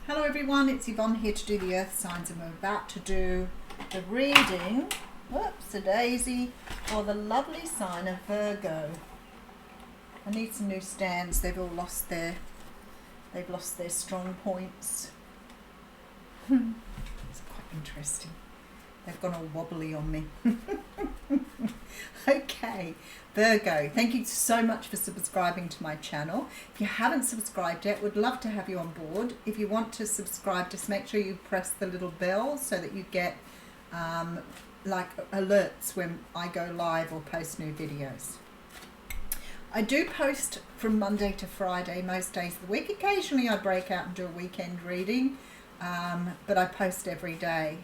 Hello everyone, it's Yvonne here to do the earth signs, and we're about to do the reading, whoops-a-daisy, for the lovely sign of Virgo. I need some new stands. They've lost their strong points. It's quite interesting. They've gone all wobbly on me. Okay, Virgo, thank you so much for subscribing to my channel. If you haven't subscribed yet, would love to have you on board. If you want to subscribe, just make sure you press the little bell so that you get like alerts when I go live or post new videos. I do post from Monday to Friday most days of the week. Occasionally I break out and do a weekend reading, but I post every day.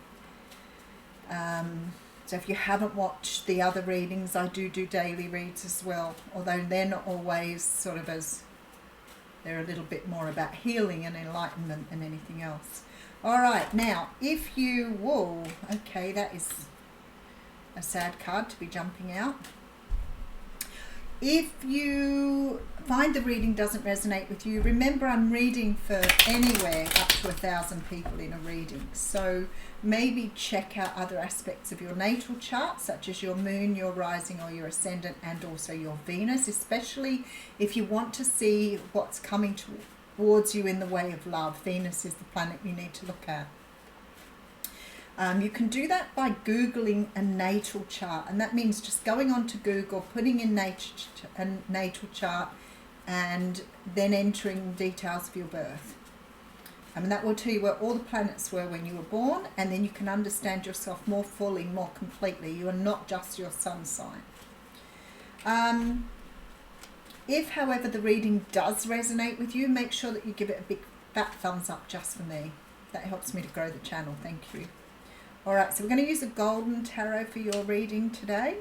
So if you haven't watched the other readings, I do daily reads as well, although they're not always sort of they're a little bit more about healing and enlightenment than anything else. All right, now if you, whoa, okay, that is a sad card to be jumping out. If you find the reading doesn't resonate with you, remember I'm reading for anywhere up to 1,000 people in a reading. So maybe check out other aspects of your natal chart, such as your moon, your rising or your ascendant, and also your Venus, especially if you want to see what's coming towards you in the way of love. Venus is the planet you need to look at. You can do that by Googling a natal chart, and that means just going on to Google, putting in a natal chart, and then entering details of your birth. And that will tell you where all the planets were when you were born, and then you can understand yourself more fully, more completely. You are not just your sun sign. If, however, the reading does resonate with you, make sure that you give it a big fat thumbs up just for me. That helps me to grow the channel. Thank you. All right, so we're going to use a golden tarot for your reading today.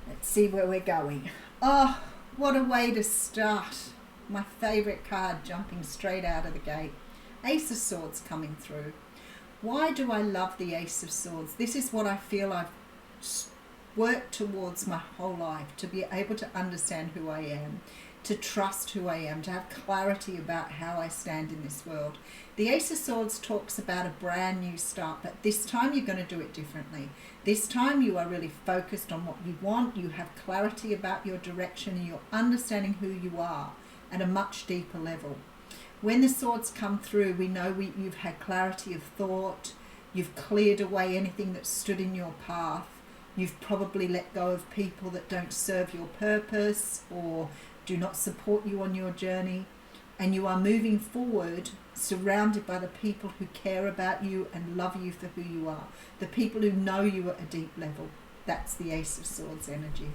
Let's see where we're going. Oh, what a way to start. My favourite card jumping straight out of the gate. Ace of Swords coming through. Why do I love the Ace of Swords? This is what I feel I've worked towards my whole life, to be able to understand who I am, to trust who I am, to have clarity about how I stand in this world. The Ace of Swords talks about a brand new start, but this time you're going to do it differently. This time you are really focused on what you want, you have clarity about your direction, and you're understanding who you are at a much deeper level. When the swords come through, we know you've had clarity of thought, you've cleared away anything that stood in your path, you've probably let go of people that don't serve your purpose or do not support you on your journey, and you are moving forward surrounded by the people who care about you and love you for who you are, the people who know you at a deep level. That's the Ace of Swords energy.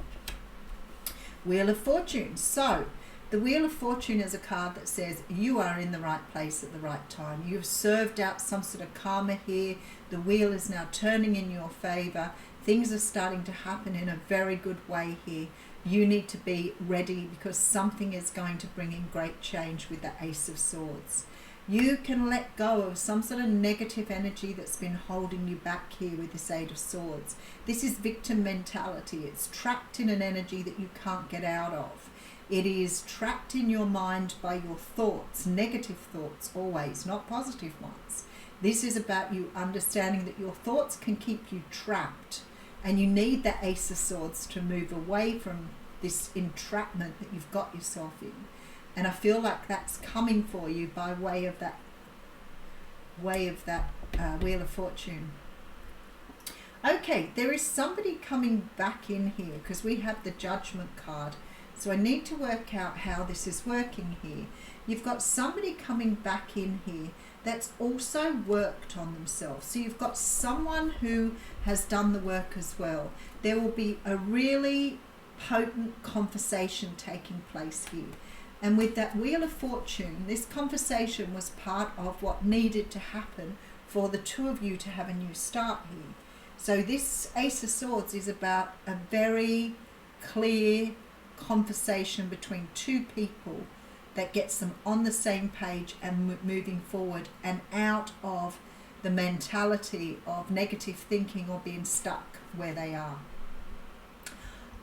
Wheel of Fortune. So the Wheel of Fortune is a card that says you are in the right place at the right time. You've served out some sort of karma here. The wheel is now turning in your favor. Things are starting to happen in a very good way here. You need to be ready because something is going to bring in great change with the Ace of Swords. You can let go of some sort of negative energy that's been holding you back here with this Eight of Swords. This is victim mentality. It's trapped in an energy that you can't get out of. It is trapped in your mind by your thoughts, negative thoughts always, not positive ones. This is about you understanding that your thoughts can keep you trapped, and you need the Ace of Swords to move away from this entrapment that you've got yourself in. And I feel like that's coming for you by way of that Wheel of Fortune. Okay, there is somebody coming back in here because we have the Judgment card. So I need to work out how this is working here. You've got somebody coming back in here that's also worked on themselves. So you've got someone who has done the work as well. There will be a really potent conversation taking place here. And with that Wheel of Fortune, this conversation was part of what needed to happen for the two of you to have a new start here. So this Ace of Swords is about a very clear conversation between two people that gets them on the same page and moving forward and out of the mentality of negative thinking or being stuck where they are.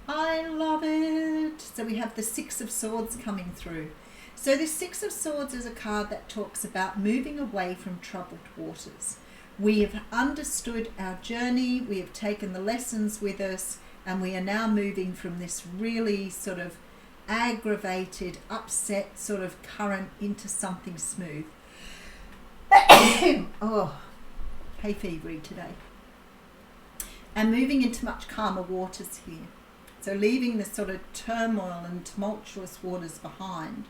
I love it. So we have the Six of Swords coming through. So the Six of Swords is a card that talks about moving away from troubled waters. We have understood our journey, we have taken the lessons with us, and we are now moving from this really sort of aggravated, upset sort of current into something smooth. Oh, hay fevery today. And moving into much calmer waters here. So leaving the sort of turmoil and tumultuous waters behind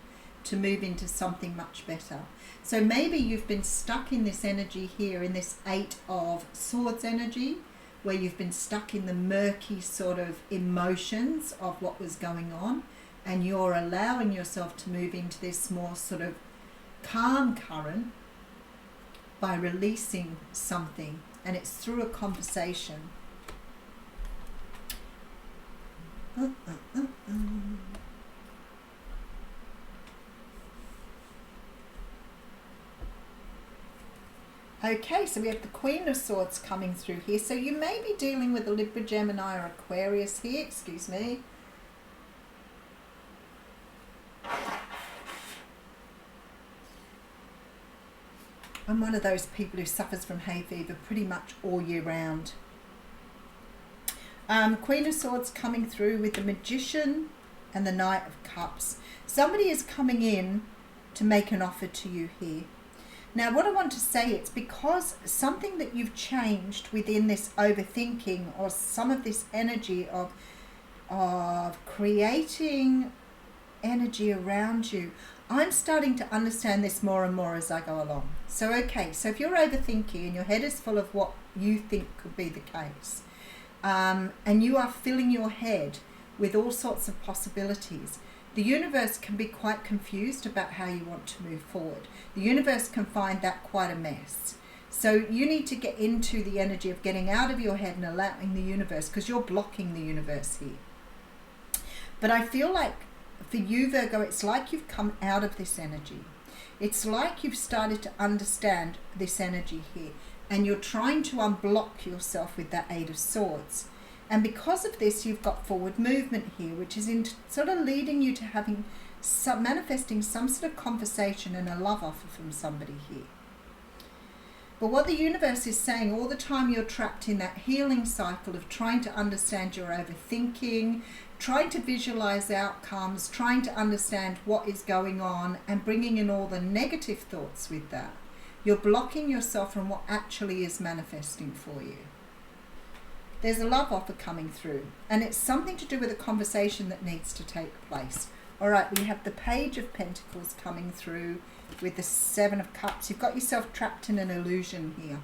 to move into something much better. So maybe you've been stuck in this energy here, in this Eight of Swords energy, where you've been stuck in the murky sort of emotions of what was going on, and you're allowing yourself to move into this more sort of calm current by releasing something, and it's through a conversation. Okay, so we have the Queen of Swords coming through here. So you may be dealing with a Libra, Gemini or Aquarius here. Excuse me. I'm one of those people who suffers from hay fever pretty much all year round. Queen of Swords coming through with the Magician and the Knight of Cups. Somebody is coming in to make an offer to you here. Now, what I want to say, it's because something that you've changed within this overthinking, or some of this energy of creating energy around you. I'm starting to understand this more and more as I go along. So, okay, so if you're overthinking and your head is full of what you think could be the case, and you are filling your head with all sorts of possibilities, the universe can be quite confused about how you want to move forward. The universe can find that quite a mess. So you need to get into the energy of getting out of your head and allowing the universe, because you're blocking the universe here. But I feel like for you, Virgo, it's like you've come out of this energy. It's like you've started to understand this energy here, and you're trying to unblock yourself with that Eight of Swords. And because of this, you've got forward movement here, which is in sort of leading you to having manifesting some sort of conversation and a love offer from somebody here. But what the universe is saying, all the time you're trapped in that healing cycle of trying to understand your overthinking, trying to visualize outcomes, trying to understand what is going on, and bringing in all the negative thoughts with that. You're blocking yourself from what actually is manifesting for you. There's a love offer coming through, and it's something to do with a conversation that needs to take place. All right, we have the Page of Pentacles coming through with the Seven of Cups. You've got yourself trapped in an illusion here.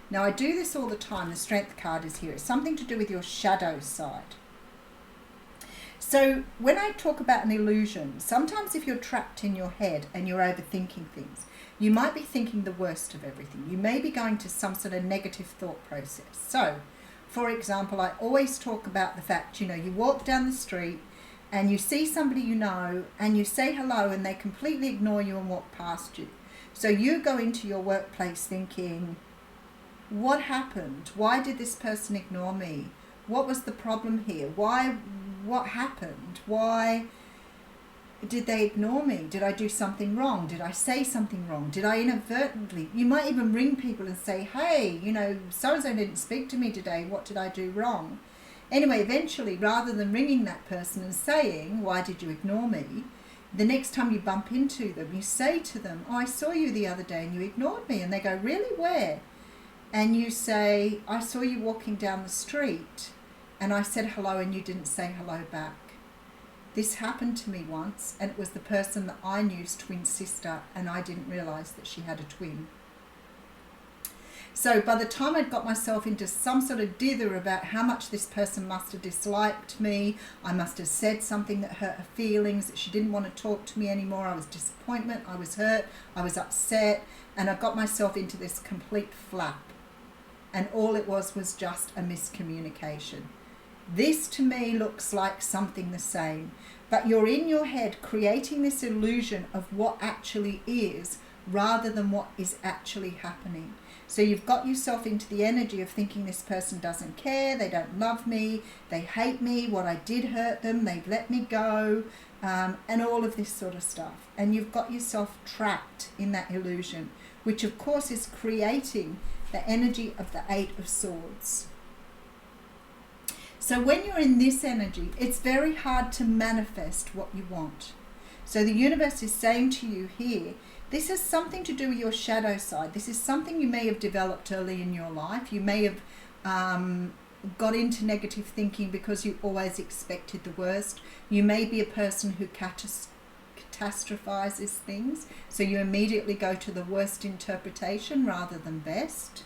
Now, I do this all the time. The Strength card is here. It's something to do with your shadow side. So when I talk about an illusion, sometimes if you're trapped in your head and you're overthinking things, you might be thinking the worst of everything. You may be going to some sort of negative thought process. So, for example, I always talk about the fact, you walk down the street and you see somebody you know and you say hello and they completely ignore you and walk past you. So you go into your workplace thinking, what happened? Why did this person ignore me? What was the problem here? What happened? Why did they ignore me? Did I do something wrong? Did I say something wrong? Did I inadvertently? You might even ring people and say, hey, so-and-so didn't speak to me today. What did I do wrong? Anyway, eventually, rather than ringing that person and saying, why did you ignore me? The next time you bump into them, you say to them, oh, I saw you the other day and you ignored me. And they go, really, where? And you say, I saw you walking down the street and I said hello and you didn't say hello back. This happened to me once, and it was the person that I knew's twin sister, and I didn't realise that she had a twin. So by the time I'd got myself into some sort of dither about how much this person must have disliked me, I must have said something that hurt her feelings, that she didn't want to talk to me anymore, I was disappointed, I was hurt, I was upset, and I got myself into this complete flap. And all it was just a miscommunication. This to me looks like something the same, but you're in your head creating this illusion of what actually is, rather than what is actually happening. So you've got yourself into the energy of thinking this person doesn't care, they don't love me, they hate me, what I did hurt them, they've let me go, and all of this sort of stuff. And you've got yourself trapped in that illusion, which of course is creating the energy of the Eight of Swords. So when you're in this energy, it's very hard to manifest what you want. So the universe is saying to you here, this has something to do with your shadow side. This is something you may have developed early in your life. You may have got into negative thinking because you always expected the worst. You may be a person who catastrophizes things, so you immediately go to the worst interpretation rather than best.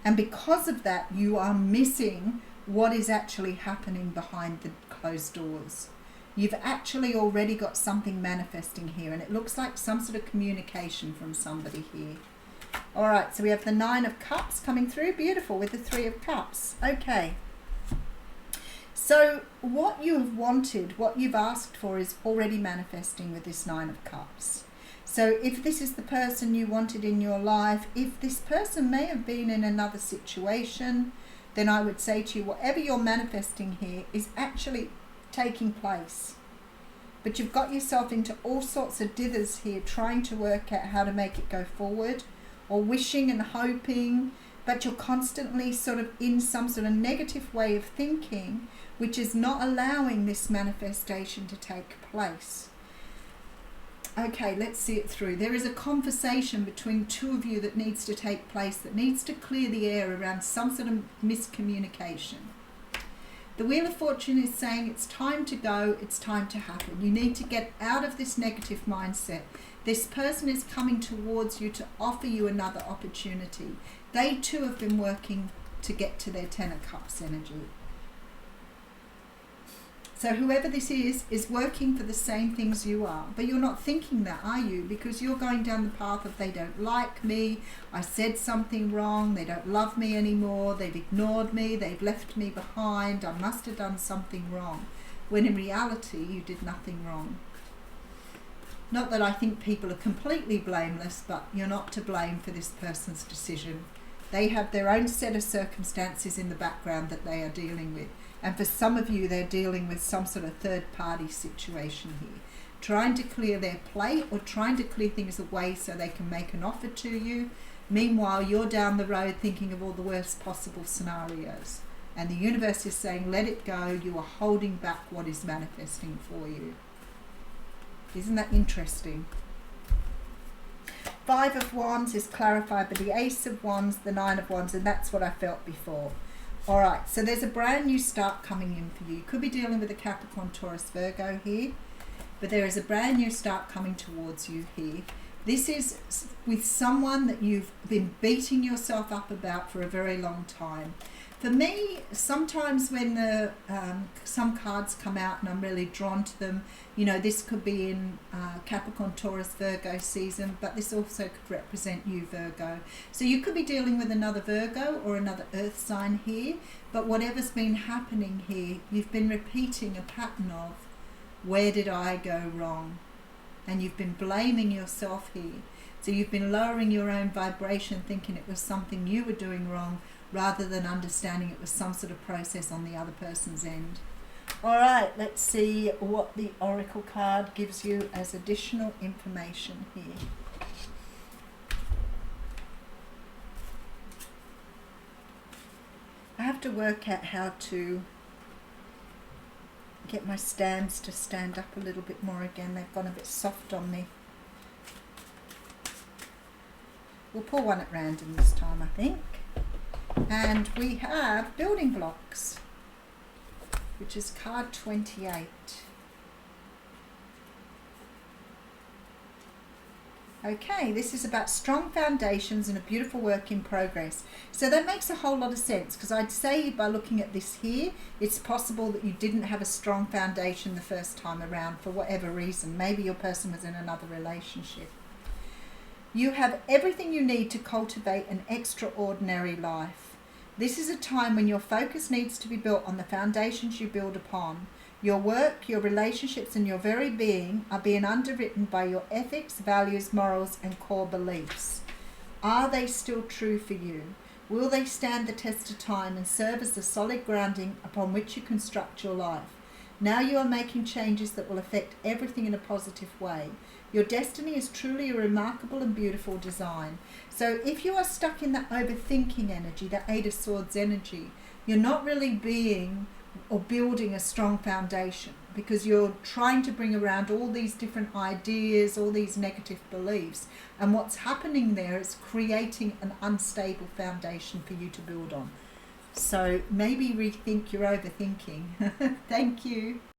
And because of that, you are missing what is actually happening behind the closed doors. You've actually already got something manifesting here, and it looks like some sort of communication from somebody here. All right, so we have the Nine of Cups coming through. Beautiful, with the Three of Cups. Okay. So what you have wanted, what you've asked for, is already manifesting with this Nine of Cups. So if this is the person you wanted in your life, if this person may have been in another situation, then I would say to you, whatever you're manifesting here is actually taking place. But you've got yourself into all sorts of dithers here, trying to work out how to make it go forward, or wishing and hoping, but you're constantly sort of in some sort of negative way of thinking, which is not allowing this manifestation to take place. Okay, let's see it through. There is a conversation between two of you that needs to take place, that needs to clear the air around some sort of miscommunication. The Wheel of Fortune is saying it's time to go, it's time to happen. You need to get out of this negative mindset. This person is coming towards you to offer you another opportunity. They too have been working to get to their Ten of Cups energy. So whoever this is working for the same things you are. But you're not thinking that, are you? Because you're going down the path of they don't like me, I said something wrong, they don't love me anymore, they've ignored me, they've left me behind, I must have done something wrong. When in reality, you did nothing wrong. Not that I think people are completely blameless, but you're not to blame for this person's decision. They have their own set of circumstances in the background that they are dealing with. And for some of you, they're dealing with some sort of third-party situation here, trying to clear their plate or trying to clear things away so they can make an offer to you. Meanwhile, you're down the road thinking of all the worst possible scenarios. And the universe is saying, let it go. You are holding back what is manifesting for you. Isn't that interesting? Five of Wands is clarified by the Ace of Wands, the Nine of Wands, and that's what I felt before. All right, so there's a brand new start coming in for you. You could be dealing with a Capricorn, Taurus, Virgo here, but there is a brand new start coming towards you here. This is with someone that you've been beating yourself up about for a very long time. For me, sometimes when some cards come out and I'm really drawn to them, you know, this could be in Capricorn, Taurus, Virgo season, but this also could represent you, Virgo. So you could be dealing with another Virgo or another earth sign here, but whatever's been happening here, you've been repeating a pattern of, where did I go wrong? And you've been blaming yourself here. So you've been lowering your own vibration, thinking it was something you were doing wrong, rather than understanding it was some sort of process on the other person's end. All right, let's see what the Oracle card gives you as additional information here. I have to work out how to get my stands to stand up a little bit more again. They've gone a bit soft on me. We'll pull one at random this time, I think. And we have building blocks, which is card 28. Okay, this is about strong foundations and a beautiful work in progress. So that makes a whole lot of sense, because I'd say by looking at this here, it's possible that you didn't have a strong foundation the first time around for whatever reason. Maybe your person was in another relationship. You have everything you need to cultivate an extraordinary life. This is a time when your focus needs to be built on the foundations you build upon. Your work, your relationships, and your very being are being underwritten by your ethics, values, morals, and core beliefs. Are they still true for you? Will they stand the test of time and serve as the solid grounding upon which you construct your life? Now you are making changes that will affect everything in a positive way. Your destiny is truly a remarkable and beautiful design. So if you are stuck in that overthinking energy, that Eight of Swords energy, you're not really being or building a strong foundation, because you're trying to bring around all these different ideas, all these negative beliefs, and what's happening there is creating an unstable foundation for you to build on. So maybe rethink your overthinking. Thank you.